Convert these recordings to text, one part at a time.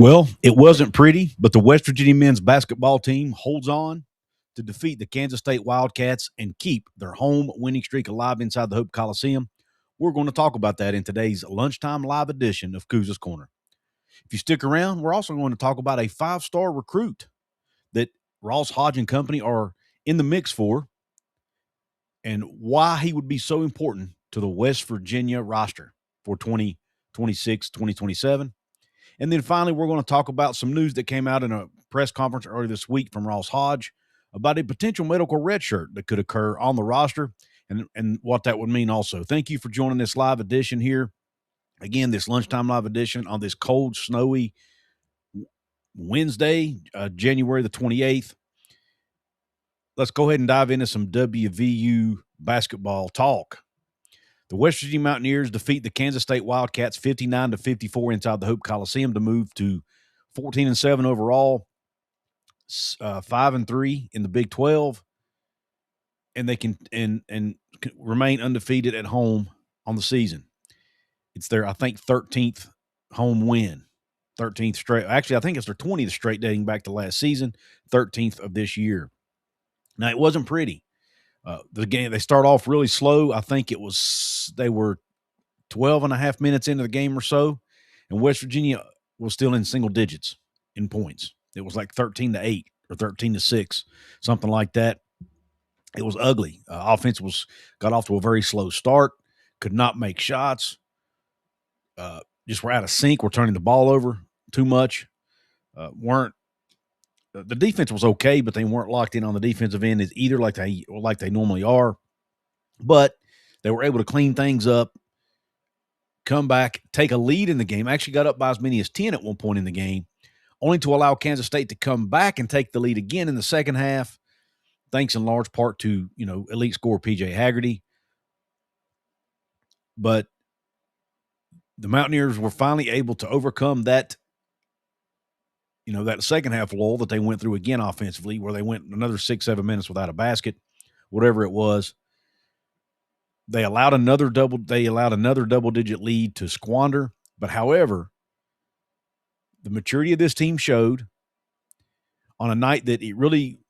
Well, it wasn't pretty, but the West Virginia men's basketball team holds on to defeat the Kansas State Wildcats and keep their home winning streak alive inside the Hope Coliseum. We're going to talk about that in today's lunchtime live edition of Couz's Corner. If you stick around, we're also going to talk about a five-star recruit that Ross Hodge and company are in the mix for and why he would be so important to the West Virginia roster for 2026, 2027. And then finally, we're going to talk about some news that came out in a press conference earlier this week from Ross Hodge about a potential medical redshirt that could occur on the roster and what that would mean also. Thank you for joining this live edition here. Again, this lunchtime live edition on this cold, snowy Wednesday, January the 28th. Let's go ahead and dive into some WVU basketball talk. The West Virginia Mountaineers defeat the Kansas State Wildcats 59-54 inside the Hope Coliseum to move to 14-7 overall, 5-3 in the Big 12, and they can and remain undefeated at home on the season. It's their, I think, 13th home win, 13th straight. Actually, I think it's their 20th straight dating back to last season, 13th of this year. Now, it wasn't pretty. The game, they start off really slow. I think they were 12 and a half minutes into the game or so, and West Virginia was still in single digits in points. It was like 13-8 or 13-6, something like that. It was ugly. Offense got off to a very slow start, could not make shots, just were out of sync. Were turning the ball over too much. The defense was okay, but they weren't locked in on the defensive end either like they normally are. But they were able to clean things up, come back, take a lead in the game. Actually got up by as many as 10 at one point in the game, only to allow Kansas State to come back and take the lead again in the second half, thanks in large part to, elite scorer P.J. Haggerty. But the Mountaineers were finally able to overcome that, that second half lull that they went through again offensively, where they went another 6-7 minutes without a basket, whatever it was. They allowed another double-digit lead to squander. But however, the maturity of this team showed on a night that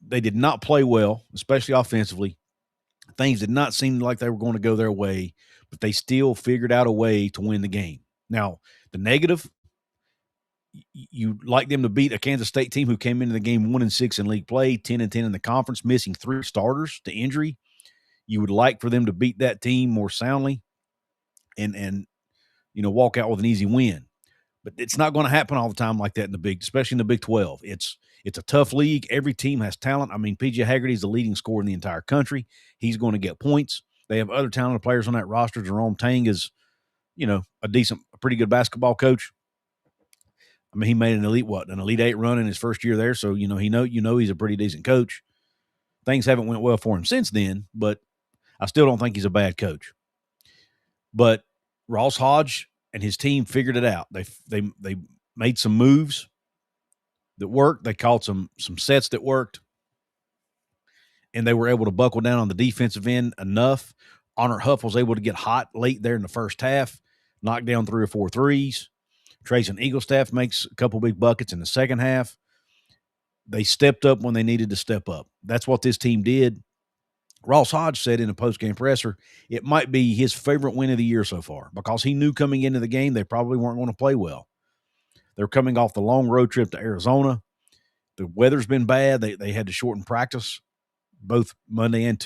they did not play well, especially offensively. Things did not seem like they were going to go their way, but they still figured out a way to win the game. Now, the negative, you'd like them to beat a Kansas State team who came into the game 1-6 in league play, 10-10 in the conference, missing 3 starters to injury. You would like for them to beat that team more soundly and walk out with an easy win. But it's not going to happen all the time like that especially in the Big 12. It's a tough league. Every team has talent. I mean, P.J. Haggerty is the leading scorer in the entire country. He's going to get points. They have other talented players on that roster. Jerome Tang is, a pretty good basketball coach. I mean, he made an Elite 8 run in his first year there. So, he's a pretty decent coach. Things haven't went well for him since then, but I still don't think he's a bad coach. But Ross Hodge and his team figured it out. They made some moves that worked. They called some sets that worked, and they were able to buckle down on the defensive end enough. Honor Huff was able to get hot late there in the first half, knock down 3 or 4 threes. Trayson Eaglestaff makes a couple big buckets in the second half. They stepped up when they needed to step up. That's what this team did. Ross Hodge said in a post-game presser, it might be his favorite win of the year so far because he knew coming into the game they probably weren't going to play well. They're coming off the long road trip to Arizona. The weather's been bad. They had to shorten practice, both Monday and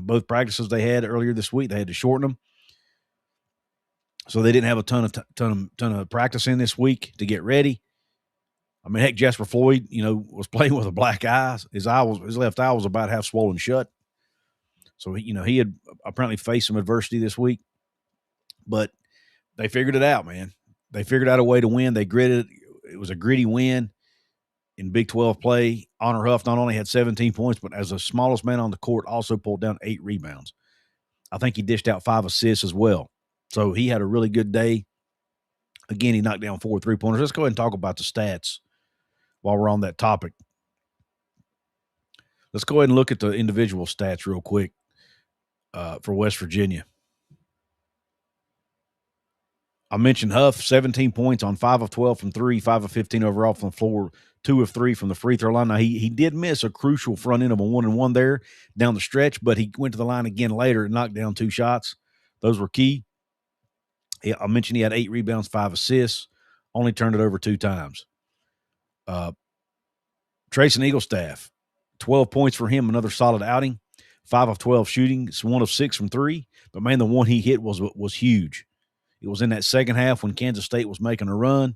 both practices they had earlier this week. They had to shorten them, so they didn't have a ton of practice in this week to get ready. I mean, heck, Jasper Floyd, was playing with a black eye. His left eye was about half swollen shut. So, he had apparently faced some adversity this week. But they figured it out, man. They figured out a way to win. They gritted. It was a gritty win in Big 12 play. Honor Huff not only had 17 points, but as the smallest man on the court, also pulled down 8 rebounds. I think he dished out 5 assists as well. So he had a really good day. Again, he knocked down 4 3-pointers. Let's go ahead and talk about the stats while we're on that topic. Let's go ahead and look at the individual stats real quick for West Virginia. I mentioned Huff, 17 points on 5 of 12 from 3, 5 of 15 overall from the floor, 2 of 3 from the free throw line. Now, he did miss a crucial front end of a 1-and-1 there down the stretch, but he went to the line again later and knocked down 2 shots. Those were key. I mentioned he had 8 rebounds, 5 assists, only turned it over 2 times. Trayson Eaglestaff, 12 points for him, another solid outing. 5 of 12 shooting. It's 1 of 6 from 3. But, man, the one he hit was huge. It was in that second half when Kansas State was making a run,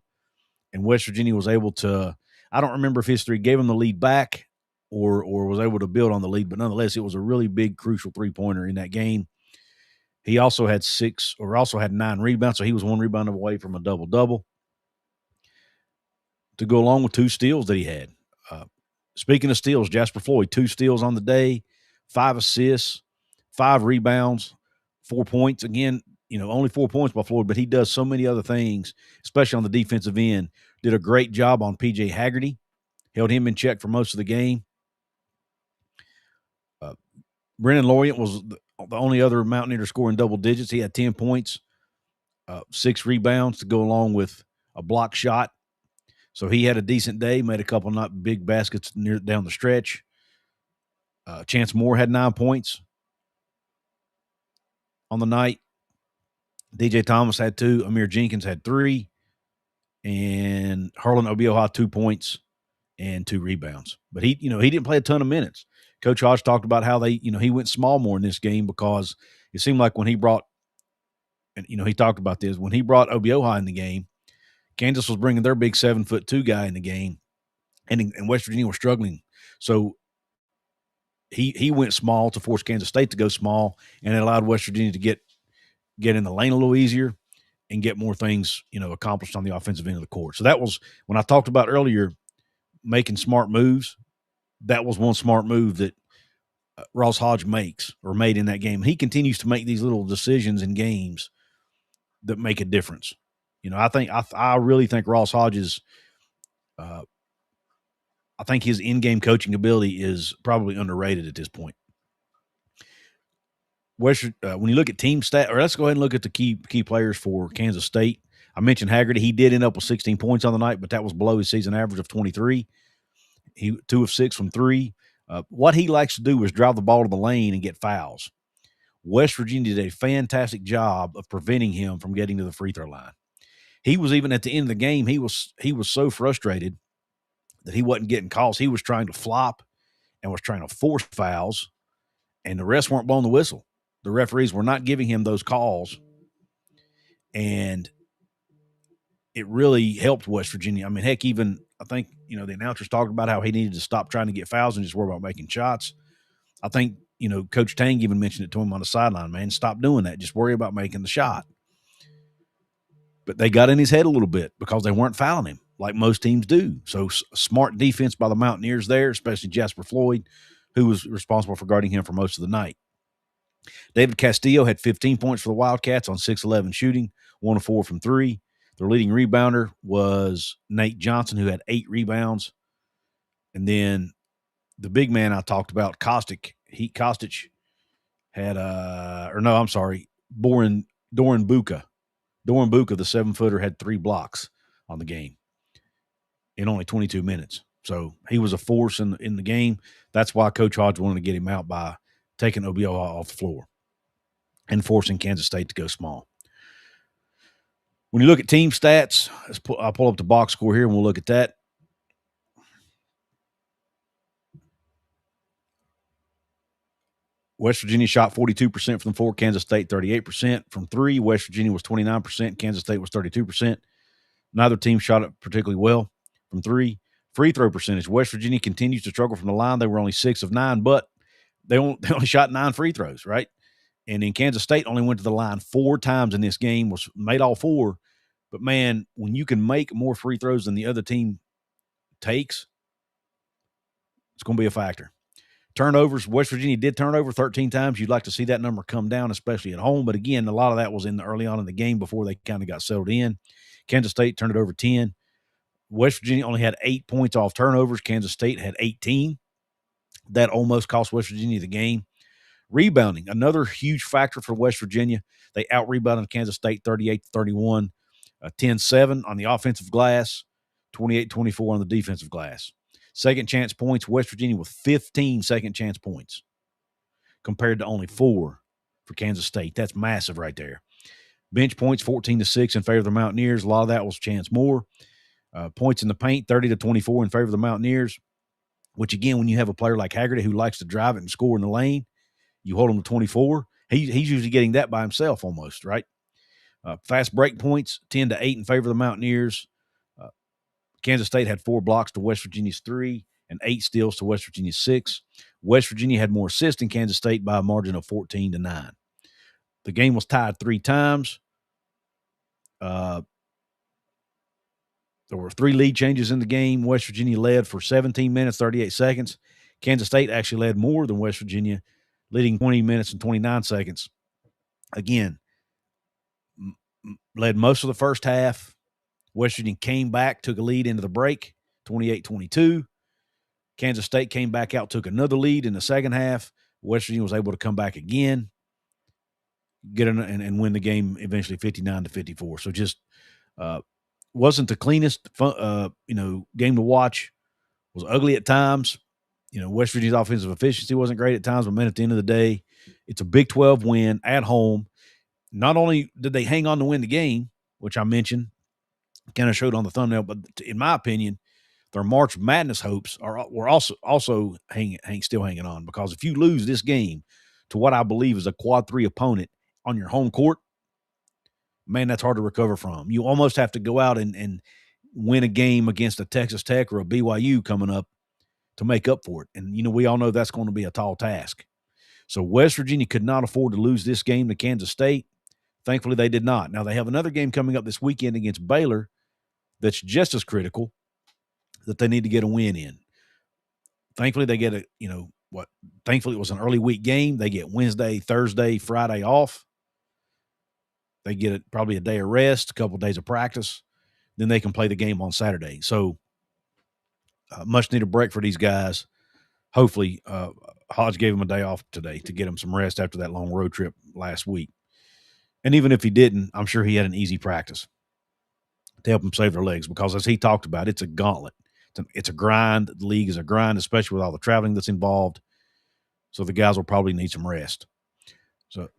and West Virginia was able to – I don't remember if history gave them the lead back or was able to build on the lead, but nonetheless, it was a really big, crucial three-pointer in that game. He also had 9 rebounds, so he was 1 rebound away from a double-double to go along with 2 steals that he had. Speaking of steals, Jasper Floyd, 2 steals on the day, 5 assists, 5 rebounds, 4 points. Again, only 4 points by Floyd, but he does so many other things, especially on the defensive end. Did a great job on P.J. Haggerty, held him in check for most of the game. Brennan Lorient was the only other Mountaineer to score in double digits. He had 10 points, 6 rebounds to go along with a block shot. So he had a decent day, made a couple not big baskets down the stretch. Chance Moore had 9 points on the night. DJ Thomas had 2. Amir Jenkins had 3. And Harlan Obioha 2 points and 2 rebounds. But he didn't play a ton of minutes. Coach Hodge talked about how he went small more in this game because it seemed like when he brought – and, he talked about this. When he brought Obioha in the game, Kansas was bringing their big 7'2" guy in the game, and West Virginia was struggling. So he went small to force Kansas State to go small, and it allowed West Virginia to get in the lane a little easier and get more things, accomplished on the offensive end of the court. So that was when I talked about earlier making smart moves. That was one smart move that Ross Hodge made in that game. He continues to make these little decisions in games that make a difference. I really think Ross Hodge's I think his in-game coaching ability is probably underrated at this point. When you look at team stat, or let's go ahead and look at the key players for Kansas State. I mentioned Haggerty. He did end up with 16 points on the night, but that was below his season average of 23. He 2 of 6 from 3. What he likes to do is drive the ball to the lane and get fouls. West Virginia did a fantastic job of preventing him from getting to the free throw line. He was even at the end of the game, he was so frustrated that he wasn't getting calls. He was trying to flop and was trying to force fouls, and the refs weren't blowing the whistle. The referees were not giving him those calls, and it really helped West Virginia. I mean, heck, even I think, the announcers talked about how he needed to stop trying to get fouls and just worry about making shots. I think, Coach Tang even mentioned it to him on the sideline, man, stop doing that. Just worry about making the shot. But they got in his head a little bit because they weren't fouling him like most teams do. So smart defense by the Mountaineers there, especially Jasper Floyd, who was responsible for guarding him for most of the night. David Castillo had 15 points for the Wildcats on 6-11 shooting, 1 of 4 from 3. Their leading rebounder was Nate Johnson, who had 8 rebounds. And then the big man I talked about, Kostic had Doran Buka. Doran Buka, the 7-footer, had 3 blocks on the game in only 22 minutes. So he was a force in the game. That's why Coach Hodge wanted to get him out by taking Obioha off the floor and forcing Kansas State to go small. When you look at team stats, I'll pull up the box score here and we'll look at that. West Virginia shot 42% from the floor, Kansas State 38%. From 3, West Virginia was 29%, Kansas State was 32%. Neither team shot it particularly well from 3. Free throw percentage, West Virginia continues to struggle from the line. They were only 6 of 9, but they only shot 9 free throws, right? And then Kansas State only went to the line 4 times in this game, was made all 4. But, man, when you can make more free throws than the other team takes, it's going to be a factor. Turnovers, West Virginia did turn over 13 times. You'd like to see that number come down, especially at home. But, again, a lot of that was early on in the game before they kind of got settled in. Kansas State turned it over 10. West Virginia only had 8 points off turnovers. Kansas State had 18. That almost cost West Virginia the game. Rebounding, another huge factor for West Virginia. They out-rebounded Kansas State 38-31. 10-7 on the offensive glass, 28-24 on the defensive glass. Second chance points, West Virginia with 15 second chance points compared to only 4 for Kansas State. That's massive right there. Bench points, 14-6 in favor of the Mountaineers. A lot of that was Chance Moore. Points in the paint, 30-24 in favor of the Mountaineers, which, again, when you have a player like Haggerty who likes to drive it and score in the lane, you hold him to 24. He's usually getting that by himself almost, right? Fast break points, 10-8 in favor of the Mountaineers. Kansas State had 4 blocks to West Virginia's 3 and 8 steals to West Virginia's 6. West Virginia had more assists than Kansas State by a margin of 14-9. The game was tied 3 times. There were 3 lead changes in the game. West Virginia led for 17 minutes, 38 seconds. Kansas State actually led more than West Virginia, leading 20 minutes and 29 seconds. Again, led most of the first half. West Virginia came back, took a lead into the break, 28-22. Kansas State came back out, took another lead in the second half. West Virginia was able to come back again, get and win the game eventually 59-54. So just wasn't the cleanest game to watch. Was ugly at times. West Virginia's offensive efficiency wasn't great at times, but man, at the end of the day, it's a Big 12 win at home. Not only did they hang on to win the game, which I mentioned, kind of showed on the thumbnail, but in my opinion, their March Madness hopes were also still hanging on, because if you lose this game to what I believe is a quad 3 opponent on your home court, man, that's hard to recover from. You almost have to go out and win a game against a Texas Tech or a BYU coming up to make up for it. And, we all know that's going to be a tall task. So West Virginia could not afford to lose this game to Kansas State. Thankfully, they did not. Now, they have another game coming up this weekend against Baylor that's just as critical, that they need to get a win in. Thankfully, they get thankfully it was an early week game. They get Wednesday, Thursday, Friday off. They get probably a day of rest, a couple of days of practice. Then they can play the game on Saturday. So much needed break for these guys. Hopefully, Hodge gave them a day off today to get them some rest after that long road trip last week. And even if he didn't, I'm sure he had an easy practice to help them save their legs, because as he talked about, it's a gauntlet. It's a grind. The league is a grind, especially with all the traveling that's involved. So the guys will probably need some rest. So,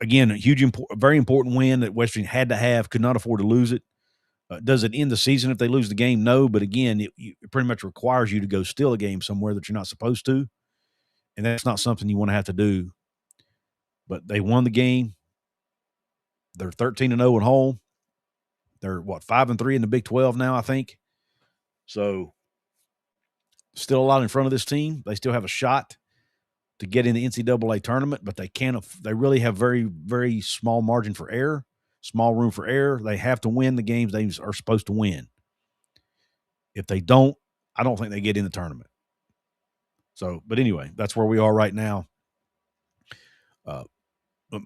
again, a very important win that West Virginia had to have, could not afford to lose it. Does it end the season if they lose the game? No, but again, it pretty much requires you to go steal a game somewhere that you're not supposed to, and that's not something you want to have to do. But they won the game. They're 13-0 at home. They're 5-3 in the Big 12 now, I think. So still a lot in front of this team. They still have a shot to get in the NCAA tournament, but they really have very, very small margin for error, small room for error. They have to win the games they are supposed to win. If they don't, I don't think they get in the tournament. So, but anyway, that's where we are right now.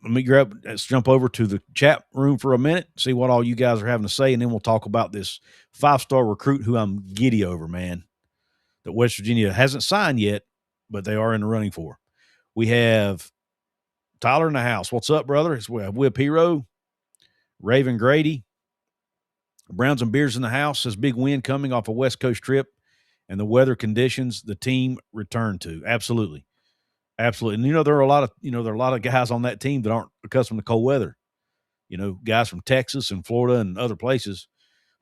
Let's jump over to the chat room for a minute, see what all you guys are having to say, and then we'll talk about this 5-star recruit who I'm giddy over, man, that West Virginia hasn't signed yet, but they are in the running for. We have Tyler in the house. What's up, brother? We have Whip Hero, Raven Grady. Browns and Beers in the house. Says big win coming off a West Coast trip and the weather conditions the team returned to. Absolutely. Absolutely. And there are a lot of guys on that team that aren't accustomed to cold weather. Guys from Texas and Florida and other places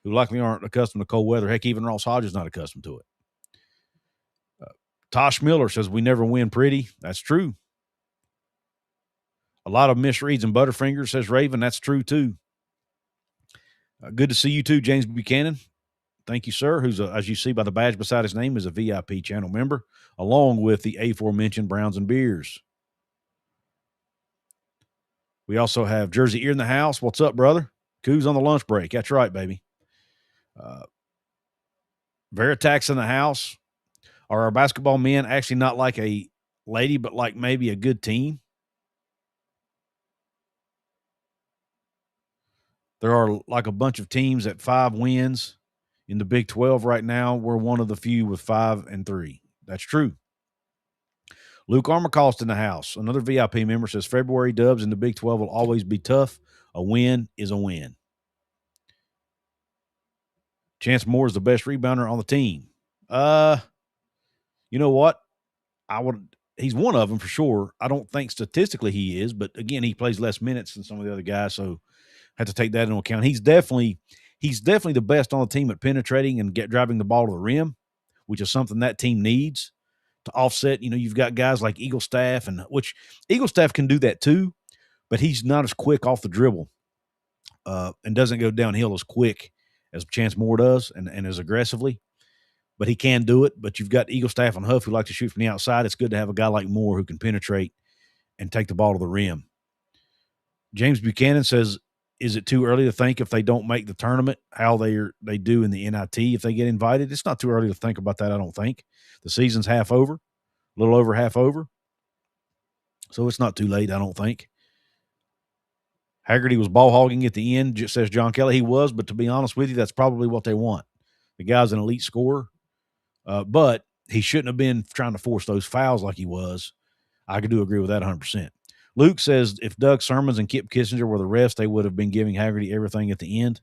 who likely aren't accustomed to cold weather. Heck, even Ross Hodge is not accustomed to it. Tosh Miller says we never win pretty. That's true. A lot of misreads and Butterfingers, says Raven. That's true too. Good to see you too, James Buchanan. Thank you, sir, who's, as you see by the badge beside his name, is a VIP channel member, along with the aforementioned Browns and Beers. We also have Jersey Ear in the house. What's up, brother? Couz on the lunch break. That's right, baby. Veritax in the house. Are our basketball men actually not like a lady, but like maybe a good team? There are like a bunch of teams at 5 wins in the Big 12 right now. We're one of the few with 5-3. That's true. Luke Armacost in the house. Another VIP member says February dubs in the Big 12 will always be tough. A win is a win. Chance Moore is the best rebounder on the team. You know what? He's one of them for sure. I don't think statistically he is, but again, he plays less minutes than some of the other guys, so have to take that into account. He's definitely the best on the team at penetrating and driving the ball to the rim, which is something that team needs to offset. You've got guys like Eaglestaff, which Eaglestaff can do that too, but he's not as quick off the dribble and doesn't go downhill as quick as Chance Moore does and as aggressively. But he can do it. But you've got Eaglestaff and Huff who like to shoot from the outside. It's good to have a guy like Moore who can penetrate and take the ball to the rim. James Buchanan says, is it too early to think if they don't make the tournament, how they do in the NIT if they get invited? It's not too early to think about that, I don't think. The season's half over, a little over half over. So it's not too late, I don't think. Haggerty was ball hogging at the end, just says John Kelly. He was, but to be honest with you, that's probably what they want. The guy's an elite scorer, but he shouldn't have been trying to force those fouls like he was. I do agree with that 100%. Luke says if Doug Sermons and Kip Kissinger were the refs, they would have been giving Haggerty everything at the end.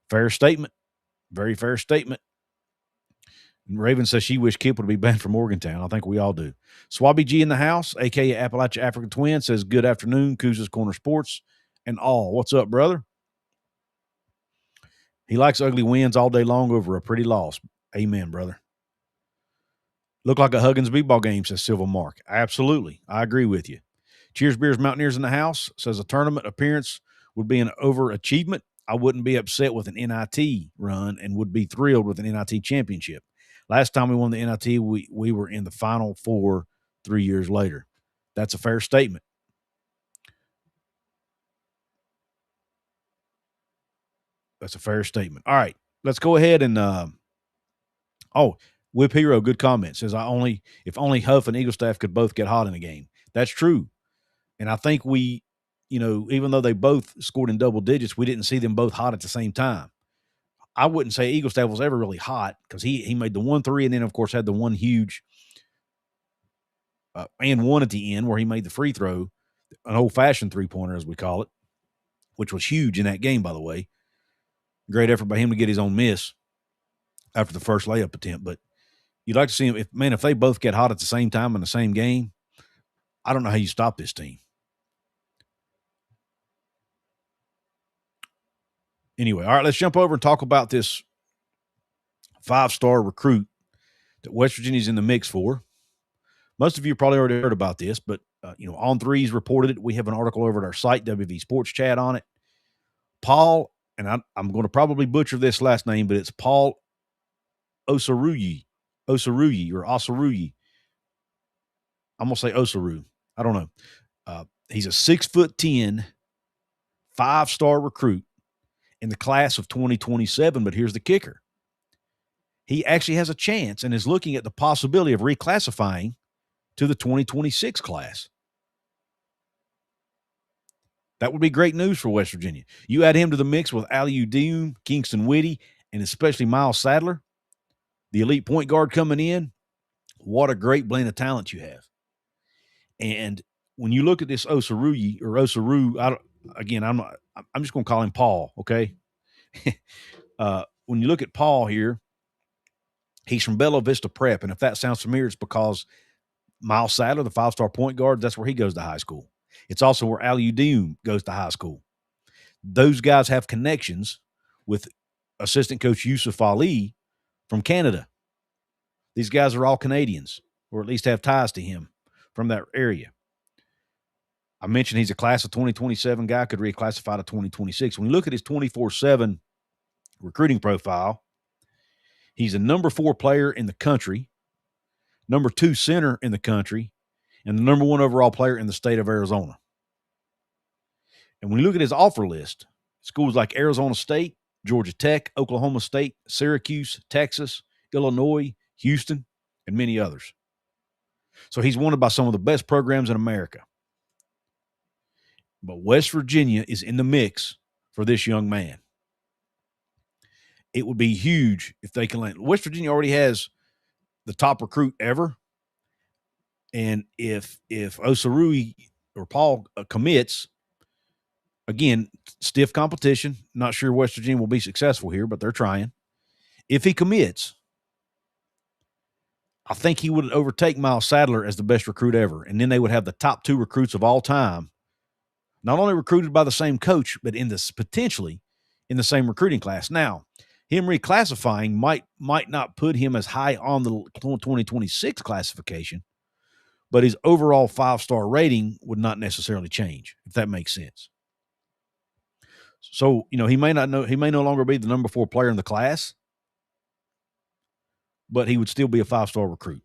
Fair statement. Very fair statement. And Raven says she wished Kip would be banned from Morgantown. I think we all do. Swabby G in the house, a.k.a. Appalachia African Twin, says good afternoon, Couz's Corner Sports and all. What's up, brother? He likes ugly wins all day long over a pretty loss. Amen, brother. Look like a Huggins b-ball game, says Silva Mark. Absolutely. I agree with you. Cheers Beers Mountaineers in the house says a tournament appearance would be an overachievement. I wouldn't be upset with an NIT run and would be thrilled with an NIT championship. Last time we won the NIT, we were in the Final Four 3 years later. That's a fair statement. That's a fair statement. All right, let's go ahead and Whip Hero, good comment, says if only Huff and Eaglestaff could both get hot in a game. That's true. And I think we, even though they both scored in double digits, we didn't see them both hot at the same time. I wouldn't say Eaglestaff was ever really hot because he made the 1-3 and then, of course, had the one huge and one at the end where he made the free throw, an old-fashioned three-pointer, as we call it, which was huge in that game, by the way. Great effort by him to get his own miss after the first layup attempt. But you'd like to see him, if they both get hot at the same time in the same game, I don't know how you stop this team. Anyway, all right, let's jump over and talk about this 5-star recruit that West Virginia's in the mix for. Most of you probably already heard about this, but, On Threes reported it. We have an article over at our site, WV Sports Chat, on it. Paul, and I'm going to probably butcher this last name, but it's Paul Osaruyi. I'm going to say Osaru. I don't know. He's a 6'10", 5-star recruit in the class of 2027, but here's the kicker. He actually has a chance and is looking at the possibility of reclassifying to the 2026 class. That would be great news for West Virginia. You add him to the mix with Aliu Dioum, Kingston Whitty, and especially Miles Sadler, the elite point guard coming in. What a great blend of talent you have. And when you look at this Osaruyi or Osaru, I'm just going to call him Paul, okay? When you look at Paul here, he's from Bella Vista Prep, and if that sounds familiar, it's because Miles Sadler, the 5-star point guard, that's where he goes to high school. It's also where Aliu Dioum goes to high school. Those guys have connections with assistant coach Yusuf Ali from Canada. These guys are all Canadians, or at least have ties to him from that area. I mentioned he's a class of 2027 guy, could reclassify to 2026. When you look at his 24/7 recruiting profile, he's a number 4 player in the country, number 2 center in the country, and the number 1 overall player in the state of Arizona. And when you look at his offer list, schools like Arizona State, Georgia Tech, Oklahoma State, Syracuse, Texas, Illinois, Houston, and many others. So he's wanted by some of the best programs in America. But West Virginia is in the mix for this young man. It would be huge if they can land. West Virginia already has the top recruit ever. And if Osaruyi or Paul commits, again, stiff competition. Not sure West Virginia will be successful here, but they're trying. If he commits, I think he would overtake Miles Sadler as the best recruit ever. And then they would have the top 2 recruits of all time, not only recruited by the same coach, but potentially in the same recruiting class. Now, him reclassifying might not put him as high on the 2026 classification, but his overall 5-star rating would not necessarily change, if that makes sense. So, he may no longer be the number 4 player in the class, but he would still be a 5-star recruit,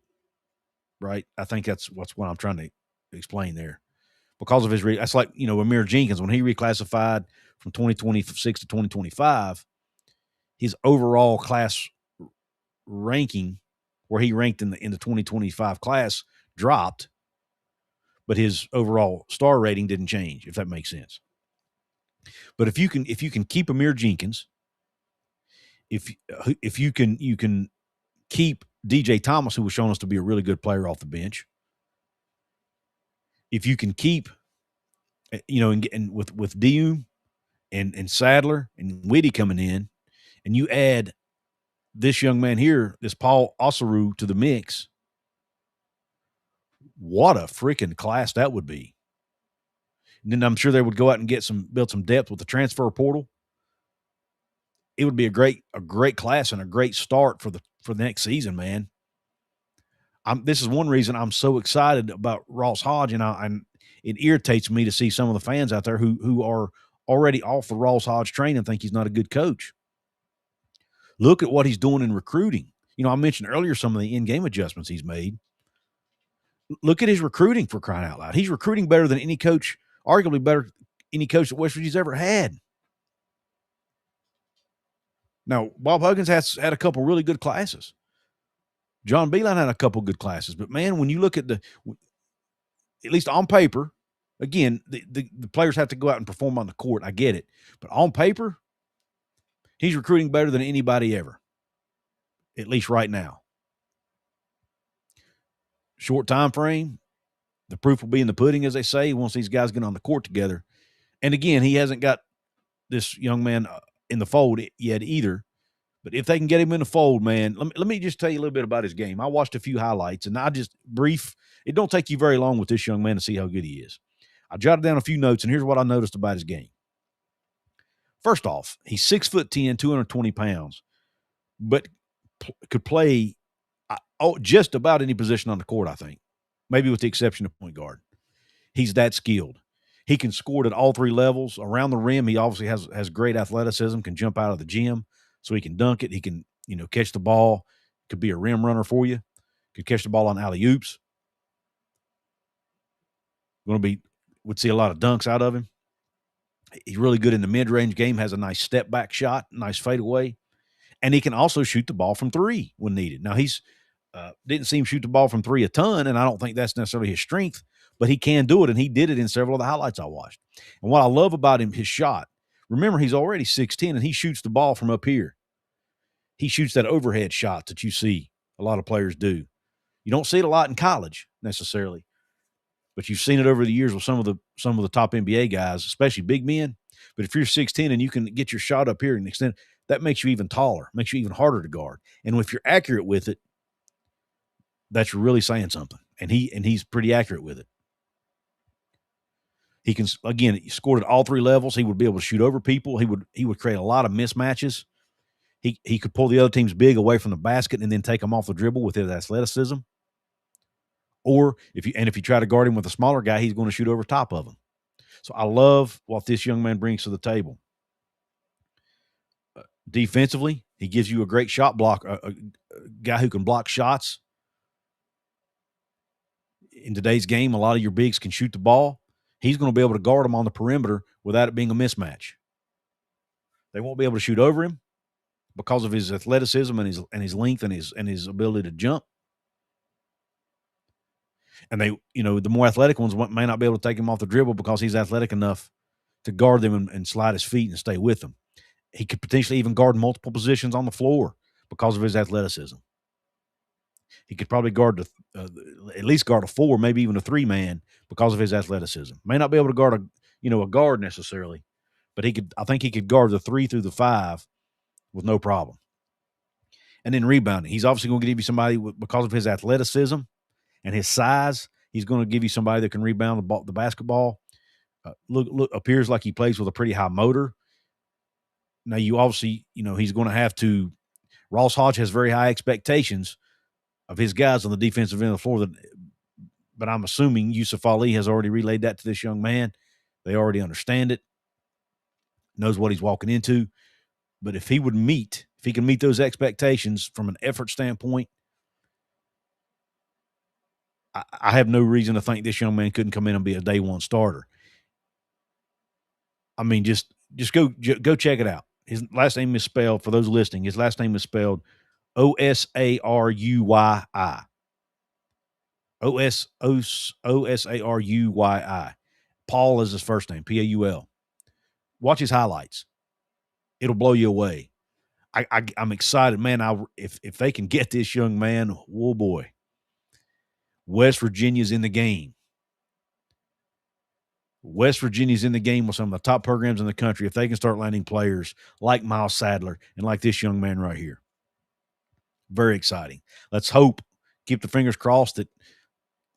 right? I think that's what I'm trying to explain there. Because of his, that's like, Amir Jenkins, when he reclassified from 2026 to 2025, his overall class ranking, where he ranked in the 2025 class, dropped, but his overall star rating didn't change, if that makes sense. But if you can keep Amir Jenkins, if you can keep DJ Thomas, who was shown us to be a really good player off the bench, if you can keep, and with Dioum and Sadler and Whitty coming in, and you add this young man here, this Paul Osaruyi, to the mix, what a freaking class that would be. And then I'm sure they would go out and build some depth with the transfer portal. It would be a great class and a great start for the next season, man. This is one reason I'm so excited about Ross Hodge, and it irritates me to see some of the fans out there who are already off the Ross Hodge train and think he's not a good coach. Look at what he's doing in recruiting. I mentioned earlier some of the in-game adjustments he's made. Look at his recruiting, for crying out loud. He's recruiting better than any coach, arguably better any coach that West Virginia's ever had. Now, Bob Huggins has had a couple really good classes. John Beeline had a couple good classes. But, man, when you look at at least on paper, again, the players have to go out and perform on the court. I get it. But on paper, he's recruiting better than anybody ever, at least right now. Short time frame, the proof will be in the pudding, as they say, once these guys get on the court together. And, again, he hasn't got this young man in the fold yet either. But if they can get him in the fold, man, let me just tell you a little bit about his game. I watched a few highlights, and it don't take you very long with this young man to see how good he is. I jotted down a few notes, and here's what I noticed about his game. First off, he's 6'10", 220 pounds, but could play just about any position on the court, I think, maybe with the exception of point guard. He's that skilled. He can score at all 3 levels. Around the rim, he obviously has great athleticism, can jump out of the gym, so he can dunk it. He can, catch the ball. Could be a rim runner for you. Could catch the ball on alley-oops. Would see a lot of dunks out of him. He's really good in the mid-range game, has a nice step-back shot, nice fadeaway. And he can also shoot the ball from 3 when needed. Now, he's didn't see him shoot the ball from 3 a ton, and I don't think that's necessarily his strength, but he can do it, and he did it in several of the highlights I watched. And what I love about him, his shot, remember, he's already 6'10", and he shoots the ball from up here. He shoots that overhead shot that you see a lot of players do. You don't see it a lot in college necessarily, but you've seen it over the years with some of the top NBA guys, especially big men. But if you're 6'10" and you can get your shot up here and extend, that makes you even taller, makes you even harder to guard. And if you're accurate with it, that's really saying something. And he's pretty accurate with it. He can, again, he scored at all 3 levels. He would be able to shoot over people. He would create a lot of mismatches. He could pull the other team's big away from the basket and then take them off the dribble with his athleticism. Or if you try to guard him with a smaller guy, he's going to shoot over top of him. So I love what this young man brings to the table. Defensively, he gives you a great shot block, a guy who can block shots. In today's game, a lot of your bigs can shoot the ball. He's going to be able to guard them on the perimeter without it being a mismatch. They won't be able to shoot over him because of his athleticism and his length and his ability to jump. And they, the more athletic ones may not be able to take him off the dribble because he's athletic enough to guard them and slide his feet and stay with them. He could potentially even guard multiple positions on the floor because of his athleticism. He could probably guard at least guard a 4, maybe even a 3-man because of his athleticism. May not be able to guard a guard necessarily, but I think he could guard the 3 through the 5 with no problem. and then rebounding. He's obviously going to give you somebody because of his athleticism and his size. He's going to give you somebody that can rebound the basketball. Look, appears like he plays with a pretty high motor. Now, you obviously, he's going to have to. Ross Hodge has very high expectations of his guys on the defensive end of the floor. But I'm assuming Yusuf Ali has already relayed that to this young man. They already understand it, knows what he's walking into. But if he can meet those expectations from an effort standpoint, I have no reason to think this young man couldn't come in and be a day one starter. I mean, just go check it out. His last name is spelled, for those listening, his last name is spelled Osaruyi. Osaruyi. Paul is his first name, Paul. Watch his highlights. It'll blow you away. I'm excited, man. If they can get this young man, oh boy. West Virginia's in the game. West Virginia's in the game with some of the top programs in the country if they can start landing players like Miles Sadler and like this young man right here. Very exciting. Let's hope, keep the fingers crossed that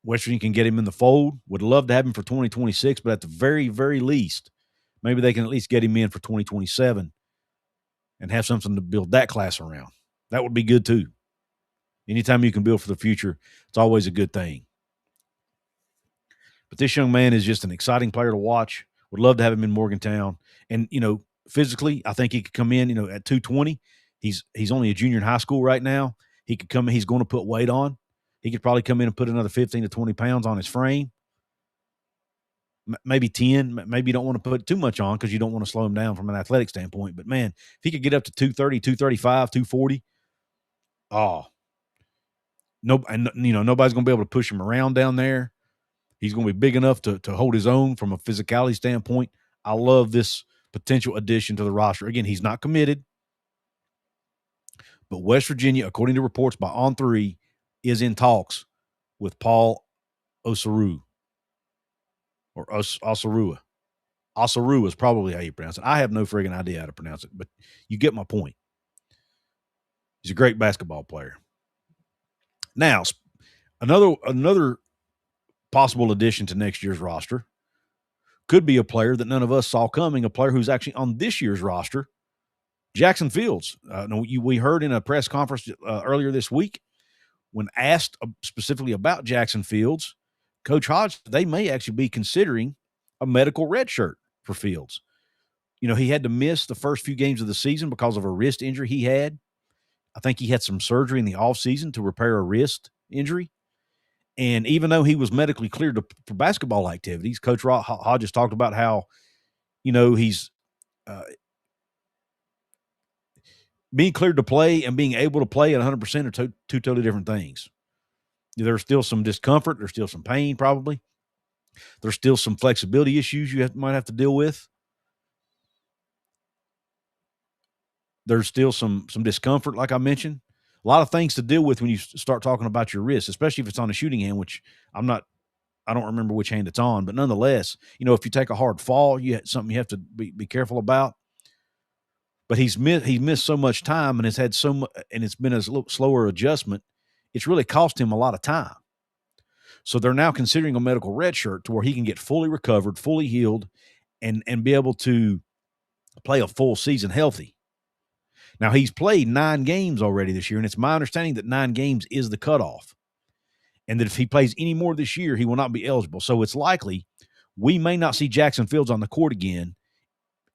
West Virginia can get him in the fold. Would love to have him for 2026, but at the very, very least, maybe they can at least get him in for 2027 and have something to build that class around. That would be good too. Anytime you can build for the future, it's always a good thing. But this young man is just an exciting player to watch. Would love to have him in Morgantown. And, physically, I think he could come in, at 220. He's only a junior in high school right now. He could come in. He's going to put weight on. He could probably come in and put another 15 to 20 pounds on his frame. Maybe 10. Maybe you don't want to put too much on because you don't want to slow him down from an athletic standpoint. But, man, if he could get up to 230, 235, 240, nobody's going to be able to push him around down there. He's going to be big enough to hold his own from a physicality standpoint. I love this potential addition to the roster. Again, he's not committed. But West Virginia, according to reports by On3, is in talks with Paul Osaruyi. Or Osaruyi. Osaruyi is probably how you pronounce it. I have no friggin' idea how to pronounce it, but you get my point. He's a great basketball player. Now, another possible addition to next year's roster could be a player that none of us saw coming, a player who's actually on this year's roster, Jackson Fields. We heard in a press conference earlier this week when asked specifically about Jackson Fields, Coach Hodge, they may actually be considering a medical redshirt for Fields. He had to miss the first few games of the season because of a wrist injury he had. I think he had some surgery in the offseason to repair a wrist injury. And even though he was medically cleared for basketball activities, Coach Hodges talked about how, he's being cleared to play and being able to play at 100% are two totally different things. There's still some discomfort. There's still some pain probably. There's still some flexibility issues you might have to deal with. There's still some discomfort, like I mentioned. A lot of things to deal with when you start talking about your wrist, especially if it's on a shooting hand, which I don't remember which hand it's on, but nonetheless, if you take a hard fall, something you have to be careful about. But he missed so much time and has had and it's been a little slower adjustment. It's really cost him a lot of time. So they're now considering a medical redshirt to where he can get fully recovered, fully healed, and be able to play a full season healthy. Now, he's played 9 games already this year, and it's my understanding that 9 games is the cutoff, and that if he plays any more this year, he will not be eligible. So it's likely we may not see Jackson Fields on the court again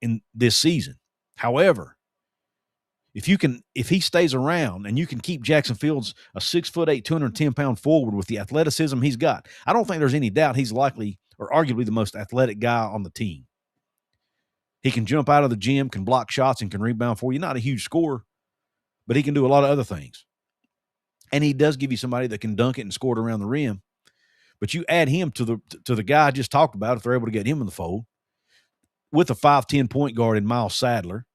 in this season. However, if he stays around and you can keep Jackson Fields a 6'8", 210-pound forward with the athleticism he's got, I don't think there's any doubt he's likely or arguably the most athletic guy on the team. He can jump out of the gym, can block shots, and can rebound for you. Not a huge scorer, but he can do a lot of other things. And he does give you somebody that can dunk it and score it around the rim. But you add him to the guy I just talked about, if they're able to get him in the fold, with a 5'10" point guard in Miles Sadler,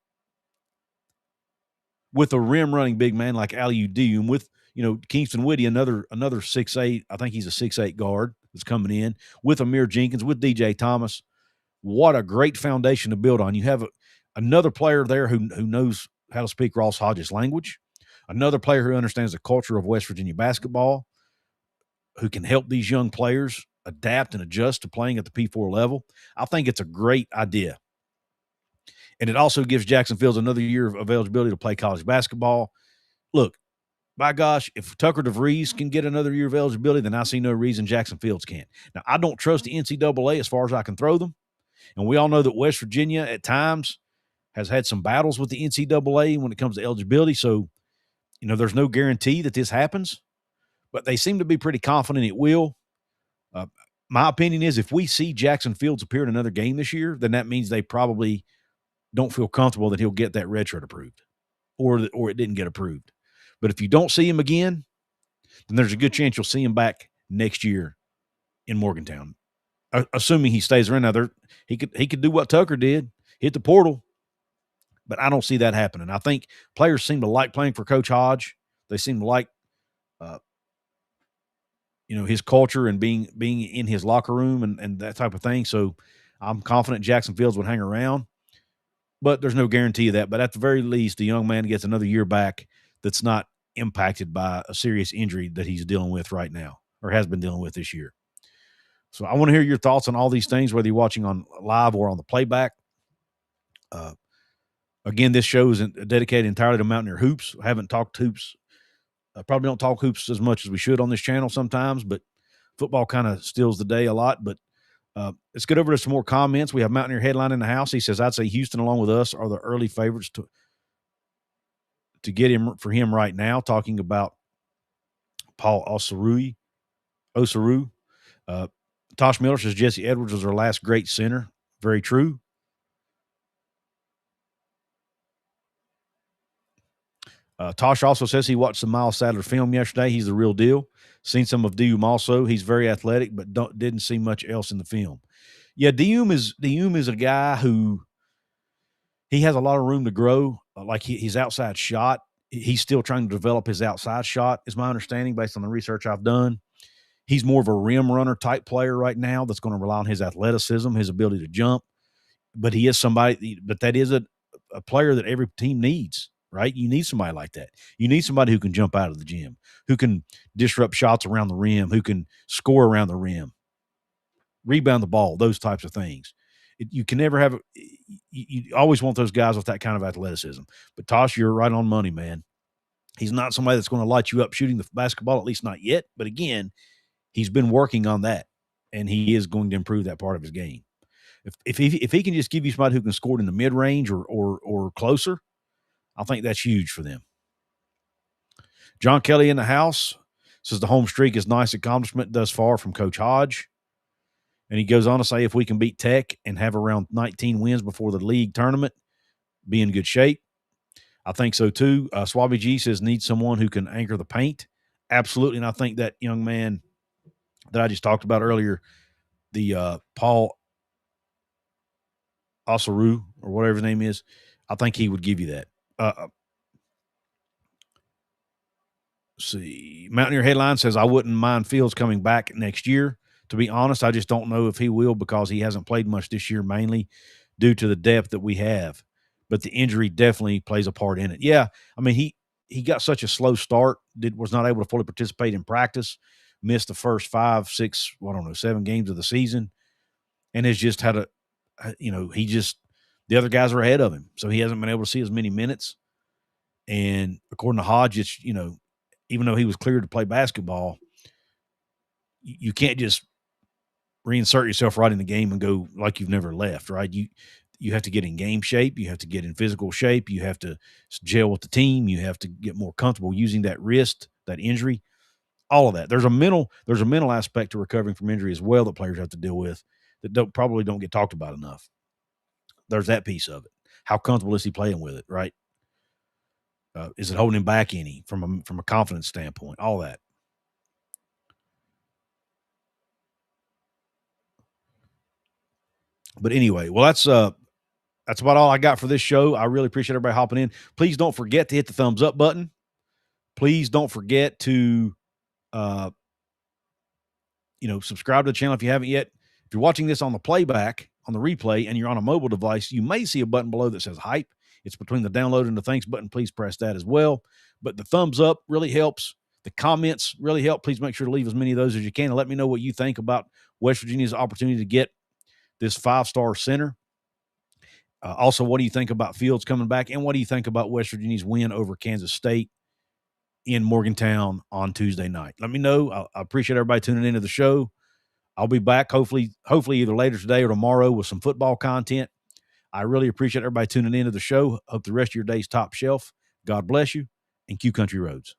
with a rim-running big man like Aliou Dioum, with Kingston Whitty, another 6'8", I think he's a 6'8" guard that's coming in, with Amir Jenkins, with DJ Thomas. What a great foundation to build on. You have another player there who knows how to speak Ross Hodges' language, another player who understands the culture of West Virginia basketball, who can help these young players adapt and adjust to playing at the P4 level. I think it's a great idea. And it also gives Jackson Fields another year of eligibility to play college basketball. Look, by gosh, if Tucker DeVries can get another year of eligibility, then I see no reason Jackson Fields can't. Now, I don't trust the NCAA as far as I can throw them. And we all know that West Virginia at times has had some battles with the NCAA when it comes to eligibility. So, there's no guarantee that this happens, but they seem to be pretty confident it will. My opinion is if we see Jackson Fields appear in another game this year, then that means they probably don't feel comfortable that he'll get that redshirt approved or it didn't get approved. But if you don't see him again, then there's a good chance you'll see him back next year in Morgantown, assuming he stays around. Now, he could do what Tucker did, hit the portal, but I don't see that happening. I think players seem to like playing for Coach Hodge. They seem to like, his culture and being in his locker room and that type of thing. So I'm confident Jackson Fields would hang around, but there's no guarantee of that. But at the very least, the young man gets another year back that's not impacted by a serious injury that he's dealing with right now or has been dealing with this year. So I want to hear your thoughts on all these things, whether you're watching on live or on the playback. Again, this show is dedicated entirely to Mountaineer hoops. I haven't talked hoops. I probably don't talk hoops as much as we should on this channel sometimes, but football kind of steals the day a lot. But let's get over to some more comments. We have Mountaineer Headline in the house. He says, I'd say Houston along with us are the early favorites to get him for him right now, talking about Paul Osaruyi. Tosh Miller says Jesse Edwards was our last great center. Very true. Tosh also says he watched the Miles Sadler film yesterday. He's the real deal. Seen some of Deume also. He's very athletic, but didn't see much else in the film. Yeah, Deume is a guy who he has a lot of room to grow. Like his outside shot, he's still trying to develop his outside shot, is my understanding based on the research I've done. He's more of a rim runner type player right now that's going to rely on his athleticism, his ability to jump. But he is somebody, but that is a player that every team needs, right? You need somebody like that. You need somebody who can jump out of the gym, who can disrupt shots around the rim, who can score around the rim, rebound the ball, those types of things. You can never have – you always want those guys with that kind of athleticism. But, Tosh, you're right on money, man. He's not somebody that's going to light you up shooting the basketball, at least not yet. But, again, he's been working on that, and he is going to improve that part of his game. If he can just give you somebody who can score it in the mid-range or closer, I think that's huge for them. John Kelly in the house says the home streak is a nice accomplishment thus far from Coach Hodge. And he goes on to say if we can beat Tech and have around 19 wins before the league tournament, be in good shape. I think so too. Swabby G says need someone who can anchor the paint. Absolutely. And I think that young man that I just talked about earlier, the Paul Osaruyi or whatever his name is, I think he would give you that. See, Mountaineer Headline says I wouldn't mind Fields coming back next year. To be honest, I just don't know if he will because he hasn't played much this year, mainly due to the depth that we have. But the injury definitely plays a part in it. Yeah, I mean, he got such a slow start, was not able to fully participate in practice, missed the first 5, 6, 7 games of the season, and has just had the other guys are ahead of him, so he hasn't been able to see as many minutes. And according to Hodge, it's, even though he was cleared to play basketball, you can't just reinsert yourself right in the game and go like you've never left, right? You have to get in game shape. You have to get in physical shape. You have to gel with the team. You have to get more comfortable using that wrist, that injury, all of that. There's a mental aspect to recovering from injury as well that players have to deal with that probably don't get talked about enough. There's that piece of it. How comfortable is he playing with it, right? Is it holding him back any from a confidence standpoint? All that. But anyway, well, that's about all I got for this show. I really appreciate everybody hopping in. Please don't forget to hit the thumbs up button. Please don't forget to, subscribe to the channel if you haven't yet. If you're watching this on the playback, on the replay, and you're on a mobile device, you may see a button below that says hype. It's between the download and the thanks button. Please press that as well. But the thumbs up really helps. The comments really help. Please make sure to leave as many of those as you can and let me know what you think about West Virginia's opportunity to get this 5-star center. Also, what do you think about Fields coming back? And what do you think about West Virginia's win over Kansas State in Morgantown on Tuesday night? Let me know. I appreciate everybody tuning into the show. I'll be back hopefully either later today or tomorrow with some football content. I really appreciate everybody tuning into the show. Hope the rest of your day's top shelf. God bless you, and Q Country Roads.